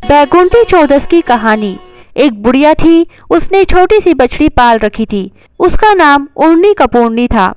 बैकुंठी चौदस की कहानी। एक बुढ़िया थी, उसने छोटी सी बछड़ी पाल रखी थी। उसका नाम उर्नी कपूर्णी था।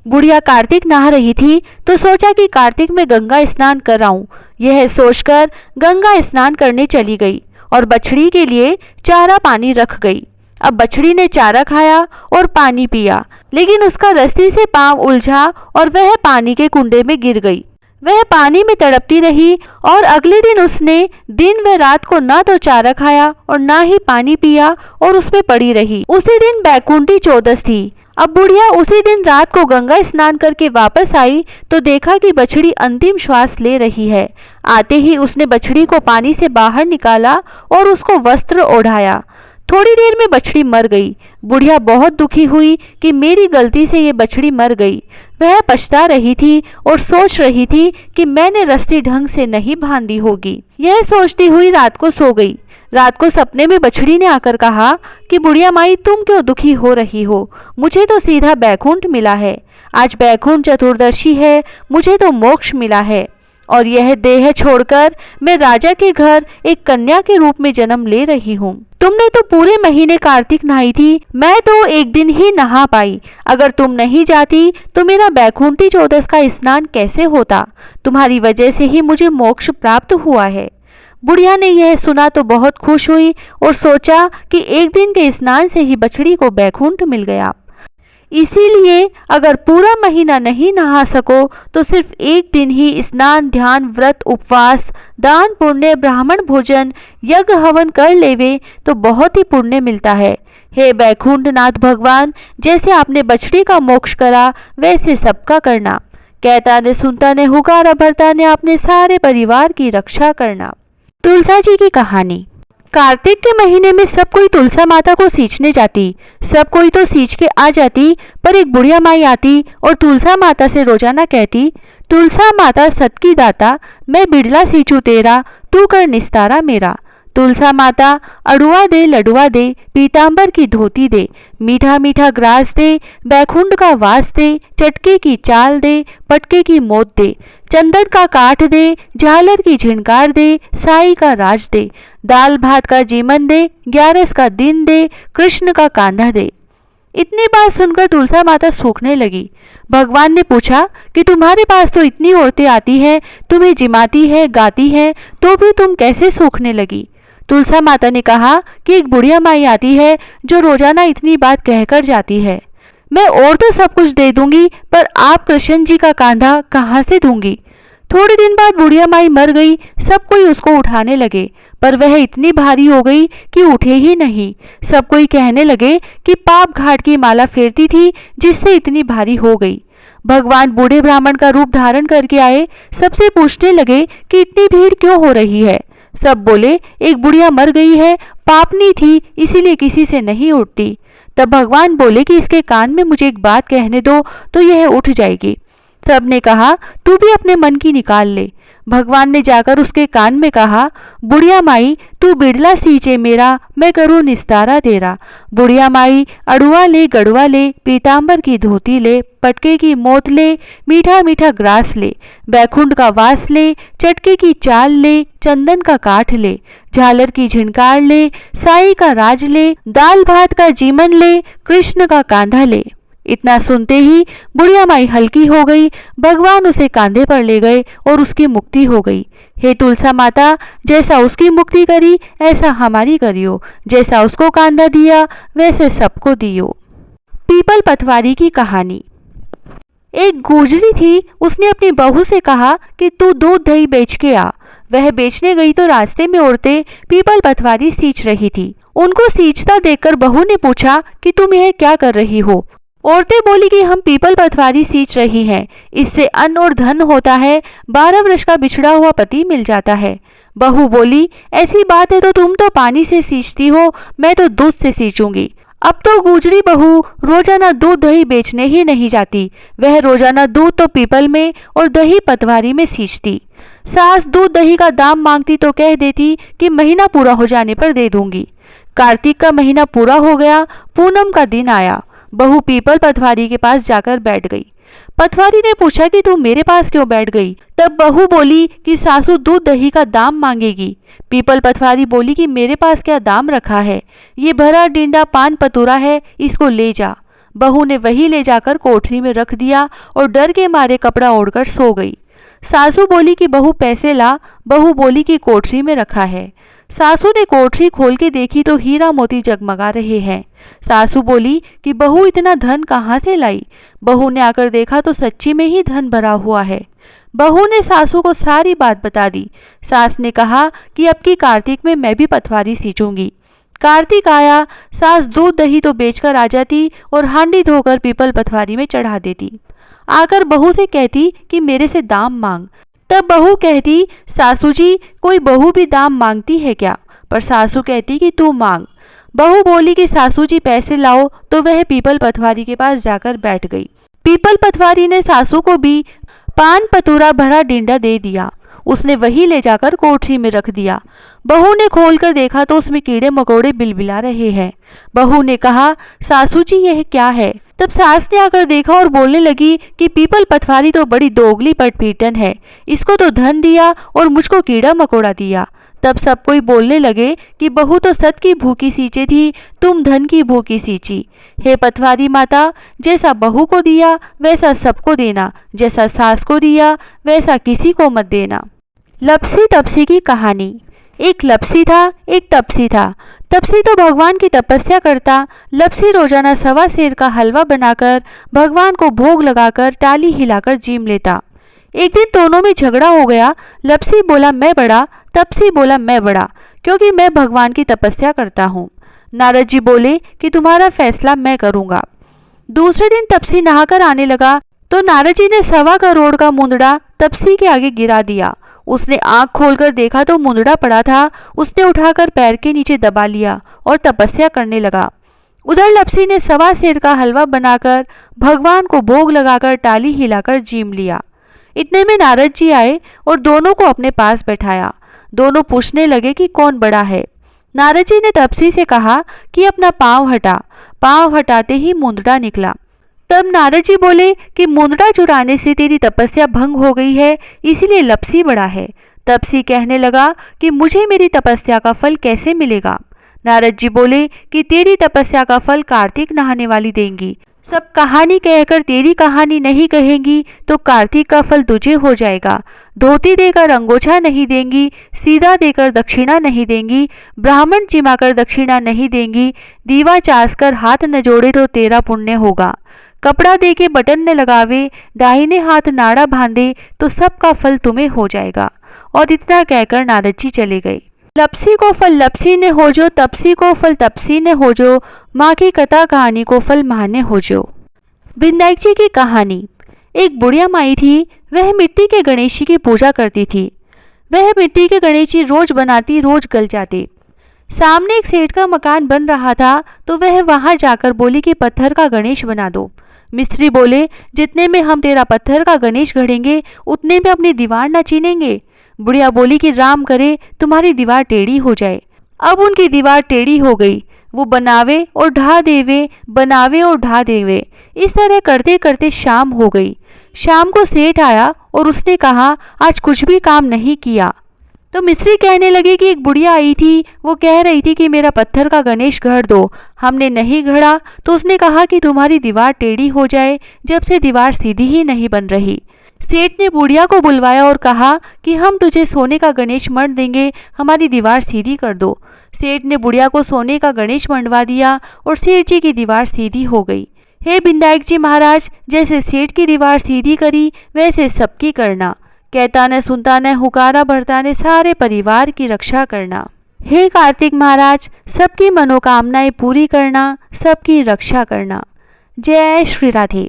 बुढ़िया कार्तिक नहा रही थी तो सोचा कि कार्तिक में गंगा स्नान कराऊं। यह सोचकर गंगा स्नान करने चली गई और बछड़ी के लिए चारा पानी रख गई। अब बछड़ी ने चारा खाया और पानी पिया, लेकिन उसका रस्सी से पांव उलझा और वह पानी के कुंडे में गिर गई। वह पानी में तड़पती रही और अगले दिन उसने दिन व रात को ना तो चारा खाया और ना ही पानी पिया और उसमें पड़ी रही। उसी दिन बैकुंठी चौदस थी। अब बुढ़िया उसी दिन रात को गंगा स्नान करके वापस आई तो देखा कि बछड़ी अंतिम श्वास ले रही है। आते ही उसने बछड़ी को पानी से बाहर निकाला और उसको वस्त्र ओढ़ाया। थोड़ी देर में बछड़ी मर गई। बुढ़िया बहुत दुखी हुई कि मेरी गलती से ये बछड़ी मर गई। वह पछता रही थी और सोच रही थी कि मैंने रस्सी ढंग से नहीं बांधी होगी। यह सोचती हुई रात को सो गई। रात को सपने में बछड़ी ने आकर कहा कि बुढ़िया माई, तुम क्यों दुखी हो रही हो? मुझे तो सीधा बैकुंठ मिला है। आज बैकुंठ चतुर्दशी है, मुझे तो मोक्ष मिला है और यह देह छोड़कर मैं राजा के घर एक कन्या के रूप में जन्म ले रही हूँ। तुमने तो पूरे महीने कार्तिक नहाई थी, मैं तो एक दिन ही नहा पाई। अगर तुम नहीं जाती तो मेरा बैकुंठी चौदस का स्नान कैसे होता? तुम्हारी वजह से ही मुझे मोक्ष प्राप्त हुआ है। बुढ़िया ने यह सुना तो बहुत खुश हुई और सोचा कि एक दिन के स्नान से ही बछड़ी को बैकुंठ मिल गया। इसीलिए अगर पूरा महीना नहीं नहा सको तो सिर्फ एक दिन ही स्नान, ध्यान, व्रत, उपवास, दान, पुण्य, ब्राह्मण भोजन, यज्ञ हवन कर लेवे तो बहुत ही पुण्य मिलता है। हे बैकुंठनाथ भगवान, जैसे आपने बछड़ी का मोक्ष करा वैसे सबका करना। कहता ने सुनता ने हुकारा भरता ने अपने सारे परिवार की रक्षा करना। तुलसा जी की कहानी। कार्तिक के महीने में सब कोई तुलसा माता को सींचने जाती। सब कोई तो सींच के आ जाती, पर एक बुढ़िया माई आती और तुलसा माता से रोजाना कहती, तुलसा माता सत की दाता, मैं बिड़ला सींचू तेरा, तू कर निस्तारा मेरा। तुलसा माता अड़ुआ दे, लडुआ दे, पीतांबर की धोती दे, मीठा मीठा ग्रास दे, बैकुंठ का वास दे, चटके की चाल दे, पटके की मोत दे, चंदन का काठ दे, झालर की झिनकार दे, साई का राज दे, दाल भात का जीवन दे, 11 का दिन दे, कृष्ण का कांधा दे। इतनी बात सुनकर तुलसा माता सूखने लगी। भगवान ने पूछा कि तुम्हारे पास तो इतनी औरतें आती हैं, तुम्हें जिमाती है, गाती हैं, तो भी तुम कैसे सूखने लगी? तुलसा माता ने कहा कि एक बुढ़िया माई आती है जो रोजाना इतनी बात कहकर जाती है। मैं और तो सब कुछ दे दूंगी, पर आप कृष्ण जी का कांधा कहाँ से दूंगी? थोड़े दिन बाद बुढ़िया माई मर गई। सब कोई उसको उठाने लगे, पर वह इतनी भारी हो गई कि उठे ही नहीं। सब कोई कहने लगे कि पाप घाट की माला फेरती थी जिससे इतनी भारी हो गई। भगवान बूढ़े ब्राह्मण का रूप धारण करके आए। सबसे पूछने लगे कि इतनी भीड़ क्यों हो रही है? सब बोले, एक बुढ़िया मर गई है, पापनी थी इसीलिए किसी से नहीं उठती। तब भगवान बोले कि इसके कान में मुझे एक बात कहने दो तो यह उठ जाएगी। सब ने कहा, तू भी अपने मन की निकाल ले। भगवान ने जाकर उसके कान में कहा, बुढ़िया माई, तू बिड़ला सींचे मेरा, मैं करूँ निस्तारा तेरा। बुढ़िया माई अड़ुआ ले, गड़ुआ ले, पीतांबर की धोती ले, पटके की मोत ले, मीठा मीठा ग्रास ले, बैकुंठ का वास ले, चटके की चाल ले, चंदन का काठ ले, झालर की झिनकार ले, साई का राज ले, दाल भात का जीवन ले, कृष्ण का कांधा ले। इतना सुनते ही बुढ़िया माई हल्की हो गई। भगवान उसे कांधे पर ले गए और उसकी मुक्ति हो गई। हे तुलसा माता, जैसा उसकी मुक्ति करी ऐसा हमारी करियो, जैसा उसको कांधा दिया वैसे सबको दियो। पीपल पतवारी की कहानी। एक गुजरी थी, उसने अपनी बहू से कहा कि तू दूध दही बेच के आ। वह बेचने गई तो रास्ते में औरतें पीपल पतवारी सींच रही थी। उनको सींचता देखकर बहू ने पूछा कि तुम यह क्या कर रही हो? औरतें बोली कि हम पीपल पतवारी सींच रही हैं, इससे अन्न और धन होता है, 12 वर्ष का बिछड़ा हुआ पति मिल जाता है। बहू बोली, ऐसी बात है तो तुम तो पानी से सींचती हो, मैं तो दूध से सींचूंगी। अब तो गुजरी बहू रोजाना दूध दही बेचने ही नहीं जाती, वह रोजाना दूध तो पीपल में और दही पतवारी में सींचती। सास दूध दही का दाम मांगती तो कह देती कि महीना पूरा हो जाने पर दे दूंगी। कार्तिक का महीना पूरा हो गया, पूनम का दिन आया। बहू पीपल पतवारी के पास जाकर बैठ गई। पटवारी ने पूछा कि तू मेरे पास क्यों बैठ गई? तब बहू बोली कि सासू दूध दही का दाम मांगेगी। पीपल पटवारी बोली कि मेरे पास क्या दाम रखा है, ये भरा डिंडा पान पतूरा है, इसको ले जा। बहू ने वही ले जाकर कोठरी में रख दिया और डर के मारे कपड़ा ओढ़कर सो गई। सासू बोली कि बहू पैसे ला। बहू बोली कि कोठरी में रखा है। सासू ने कोठरी खोल के देखी तो हीरा मोती जगमगा रहे हैं। सासू बोली कि बहू इतना धन कहाँ से लाई? बहू ने आकर देखा तो सच्ची में ही धन भरा हुआ है। बहू ने सासू को सारी बात बता दी। सास ने कहा कि अब की कार्तिक में मैं भी पटवारी सींचूंगी। कार्तिक आया, सास दूध दही तो बेचकर आ जाती और हांडी धोकर पीपल पटवारी में चढ़ा देती। आकर बहू से कहती कि मेरे से दाम मांग। तब बहू कहती, सासू जी कोई बहू भी दाम मांगती है क्या? पर सासू कहती कि तू मांग। बहू बोली कि सासू जी पैसे लाओ, तो वह पीपल पटवारी के पास जाकर बैठ गई। पीपल पटवारी ने सासू को भी पान पतूरा भरा डिंडा दे दिया। उसने वही ले जाकर कोठरी में रख दिया। बहू ने खोलकर देखा तो उसमें कीड़े मकोड़े बिलबिला रहे हैं। बहू ने कहा, सासू जी यह क्या है? तब सास ने आकर देखा और बोलने लगी कि पीपल पटवारी तो बड़ी दोगली पटपीटन है, इसको तो धन दिया और मुझको कीड़ा मकोड़ा दिया। तब सब कोई बोलने लगे कि बहू तो सत की भूखी सींचे थी, तुम धन की भूखी सींची। हे पटवारी माता, जैसा बहू को दिया वैसा सबको देना, जैसा सास को दिया वैसा किसी को मत देना। लपसी तपसी की कहानी। एक लपसी था, एक तपसी था। तपसी तो भगवान की तपस्या करता। लपसी रोजाना 1.25 सेर का हलवा बनाकर भगवान को भोग लगाकर टाली हिलाकर जीम लेता। एक दिन दोनों में झगड़ा हो गया। लपसी बोला मैं बड़ा, तपसी बोला मैं बड़ा, क्योंकि मैं भगवान की तपस्या करता हूँ। नारद जी बोले कि तुम्हारा फैसला मैं करूँगा। दूसरे दिन तपसी नहाकर आने लगा तो नारद जी ने 1.25 करोड़ का मुंदड़ा तपसी के आगे गिरा दिया। उसने आंख खोलकर देखा तो मुंदड़ा पड़ा था। उसने उठाकर पैर के नीचे दबा लिया और तपस्या करने लगा। उधर लपसी ने 1.25 सेर का हलवा बनाकर भगवान को भोग लगाकर टाली हिलाकर जीम लिया। इतने में नारद जी आए और दोनों को अपने पास बैठाया। दोनों पूछने लगे कि कौन बड़ा है। नारद जी ने तपसी से कहा कि अपना पांव हटा। पांव हटाते ही मुंदड़ा निकला। तब नारद जी बोले कि मुंदड़ा चुराने से तेरी तपस्या भंग हो गई है, इसीलिए लपसी बड़ा है। तपसी कहने लगा कि मुझे मेरी तपस्या का फल कैसे मिलेगा? नारद जी बोले कि तेरी तपस्या का फल कार्तिक नहाने वाली देंगी। सब कहानी कहकर तेरी कहानी नहीं कहेंगी तो कार्तिक का फल तुझे हो जाएगा। धोती देकर अंगोछा नहीं देंगी, सीधा देकर दक्षिणा नहीं देंगी, ब्राह्मण जिमाकर दक्षिणा नहीं देंगी, दीवा चास कर हाथ न जोड़े तो तेरा पुण्य होगा। कपड़ा देके बटन न लगावे, दाहिने हाथ नाड़ा बांधे तो सबका फल तुम्हें हो जाएगा। और इतना कहकर नारद जी चले गए। लपसी को फल लपसी ने हो जो, तपसी को फल तपसी ने हो जो, माँ की कथा कहानी को फल माँ ने हो जो। विनायक जी की कहानी। एक बुढ़िया माई थी, वह मिट्टी के गणेश जी की पूजा करती थी। वह मिट्टी के गणेश जी रोज बनाती, रोज गल जाते। सामने एक सेठ का मकान बन रहा था तो वह वहां जाकर बोली कि पत्थर का गणेश बना दो। मिस्त्री बोले, जितने में हम तेरा पत्थर का गणेश गढ़ेंगे उतने में अपनी दीवार न चीनेंगे। बुढ़िया बोली कि राम करे तुम्हारी दीवार टेढ़ी हो जाए। अब उनकी दीवार टेढ़ी हो गई। वो बनावे और ढा देवे, बनावे और ढा देवे। इस तरह करते करते शाम हो गई। शाम को सेठ आया और उसने कहा, आज कुछ भी काम नहीं किया। तो मिस्त्री कहने लगे कि एक बुढ़िया आई थी, वो कह रही थी कि मेरा पत्थर का गणेश गढ़ दो। हमने नहीं गढ़ा तो उसने कहा कि तुम्हारी दीवार टेढ़ी हो जाए, जब से दीवार सीधी ही नहीं बन रही। सेठ ने बुढ़िया को बुलवाया और कहा कि हम तुझे सोने का गणेश मढ़ देंगे, हमारी दीवार सीधी कर दो। सेठ ने बुढ़िया को सोने का गणेश मंडवा दिया और सेठ जी की दीवार सीधी हो गई। हे विनायक जी महाराज, जैसे सेठ की दीवार सीधी करी वैसे सबकी करना। कहता न सुनता न हुकारा भरता ने सारे परिवार की रक्षा करना। हे कार्तिक महाराज, सबकी मनोकामनाएं पूरी करना, सबकी रक्षा करना। जय श्री राधे।